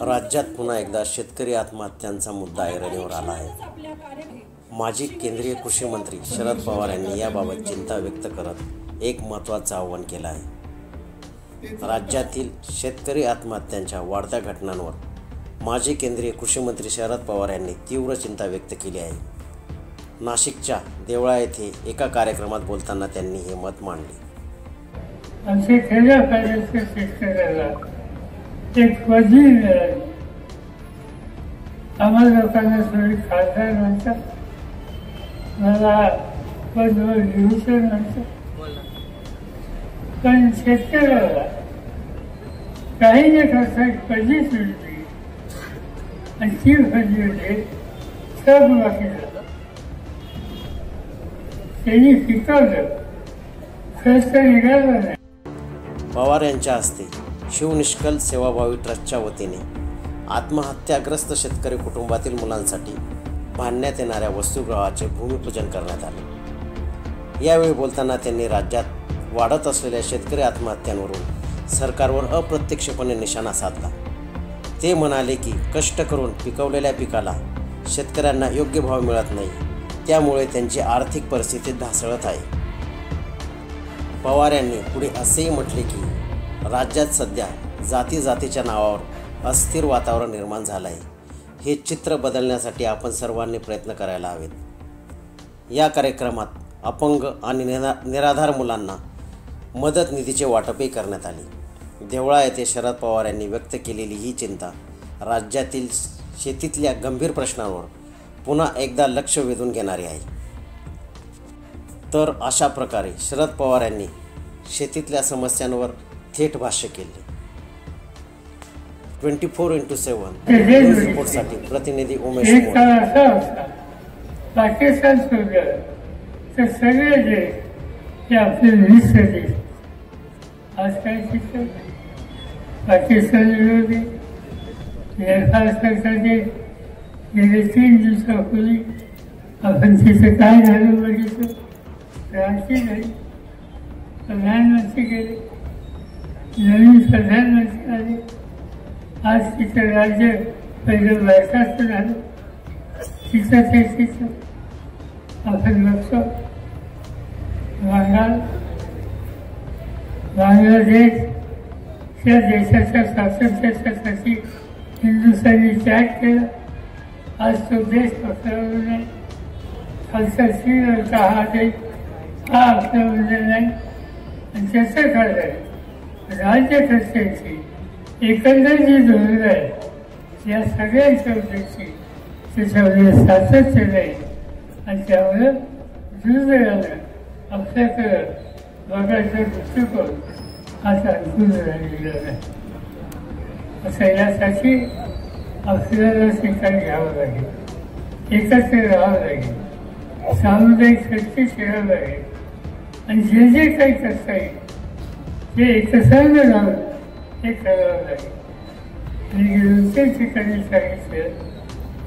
राज्यात पुन्हा एकदा शेतकरी आत्महत्यांचा मुद्दा ऐरणीवर आला आहे। माजी केंद्रीय कृषी मंत्री शरद पवार यांनी याबाबत चिंता व्यक्त करत एक महत्त्वाचं आवाहन केलं आहे। राज्यातील शेतकरी आत्महत्यांच्या वाढत्या घटनांवर माजी केंद्रीय कृषी मंत्री शरद पवार यांनी तीव्र चिंता व्यक्त केली आहे। नाशिकच्या देवळा येथे एका कार्यक्रमात बोलताना त्यांनी हे मत मांडले। एक वजीर मिळाली, आम्हाला लोकांना थोडी खासदार म्हणतात, मला पदवर विभूषण म्हणतात, पण शेतकऱ्याला काही जे खर्च कधीच मिळते आणि ती फजी होते सब बाकी झालं। त्यांनी पिकवलं, खर्च निघाला नाही। पवार यांच्या हस्ते शिवनिष्कल सेवाभावी ट्रस्टच्या वतीने आत्महत्याग्रस्त शेतकरी कुटुंबातील मुलांसाठी बांधण्यात येणाऱ्या वसतिगृहाचे भूमिपूजन करण्यात आले। यावेळी बोलताना त्यांनी राज्यात वाढत असलेल्या शेतकरी आत्महत्यांवरून सरकारवर अप्रत्यक्षपणे निशाणा साधला। ते म्हणाले की कष्ट करून पिकवलेल्या पिकाला शेतकऱ्यांना योग्य भाव मिळत नाही, त्यामुळे त्यांची आर्थिक परिस्थिती ढासळत आहे। पवार यांनी पुढे असेही म्हटले की राज्यात सध्या जातीच्या नावावर अस्थिर वातावरण निर्माण झालं आहे। हे चित्र बदलण्यासाठी आपण सर्वांनी प्रयत्न करायला हवेत। या कार्यक्रमात अपंग आणि निराधार मुलांना मदत निधीचे वाटपही करण्यात आले। देवळा येथे शरद पवार यांनी व्यक्त केलेली ही चिंता राज्यातील शेतीतल्या गंभीर प्रश्नांवर पुन्हा एकदा लक्ष वेधून घेणारी आहे। तर अशा प्रकारे शरद पवार यांनी शेतीतल्या समस्यांवर थेट भाष्य केले। 24x7 न्यूज रिपोर्टसाठी प्रतिनिधी उमेश पाकिस्तान सोडलं तर सगळे देश हे आपले मित्र देश। आज काय शिकत पाकिस्तान विरोधी नेपाळ सरकारने गेले 3 दिवसापूर्वी आपण तिथं काय झालं बघितलं, क्रांती नाही। प्रधानमंत्री गेले, नवीन प्रधानमंत्री आले, आज तिथं राज्य पहिलं बरखास्त झालं, तिथं ते तिथं आपण बघतो। बांगलादेश या देशाच्या स्वातंत्र्यासाठी हिंदुस्थानी त्याग केला, आज तो देश पसरवला नाही। खालचा श्रीलंका हा देश हा आपल्यामध्ये नाही, आणि त्याचं कारण आहे राज्यकर्त्यांची एकंदर जी धोरणं आहे या सगळ्यांच्या उद्देशी त्याच्यामध्ये सातत्य नाही, आणि त्यामुळे दुर्दैवानं आपल्याकडं बघायचा दृष्टिकोन असा अनुभूत राहिलेला नाही। असं यासाठी आपल्याला ठिकाण घ्यावं लागेल, एकत्र राहावं लागेल, सामुदायिक शक्ती ठेवावं लागेल, आणि जे जे काही करता येईल ते एकसंध राहून हे करावं लागेल। आणि दोन ठिकाणी सांगितलं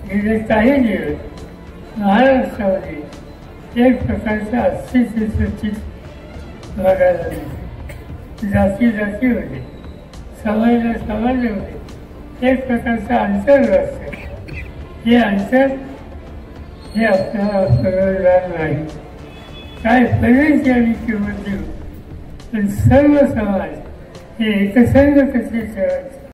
गेले काही दिवस महाराष्ट्रामध्ये एक प्रकारचं अस्तित्वाचं चित्र बघायला मिळते। जाती होते, समाज होते, एक प्रकारचं अंतर असतं। हे अंतर हे आपल्याला परवडणार नाही। काय पर्यंत आम्ही किंमत देऊ, पण सर्व समाज हे एकसंध कसे ठेवायचे